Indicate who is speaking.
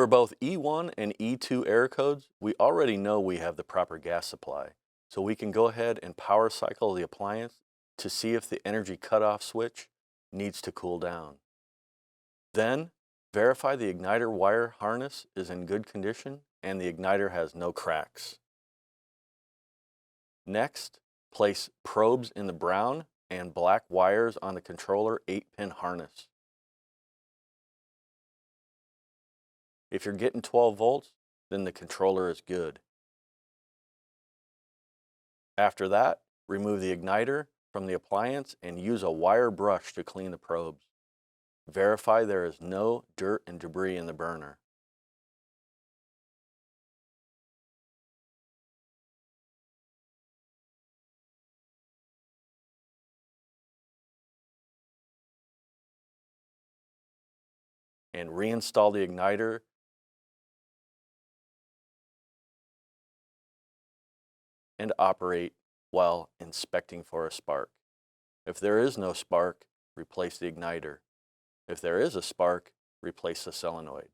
Speaker 1: For both E1 and E2 error codes, we already know we have the proper gas supply, so we can go ahead and power cycle the appliance to see if the energy cutoff switch needs to cool down. Then, verify the igniter wire harness is in good condition and the igniter has no cracks. Next, place probes in the brown and black wires on the controller 8-pin harness. If you're getting 12 volts, then the controller is good. After that, remove the igniter from the appliance and use a wire brush to clean the probes. Verify there is no dirt and debris in the burner. And reinstall the igniter and operate while inspecting for a spark. If there is no spark, replace the igniter. If there is a spark, replace the solenoid.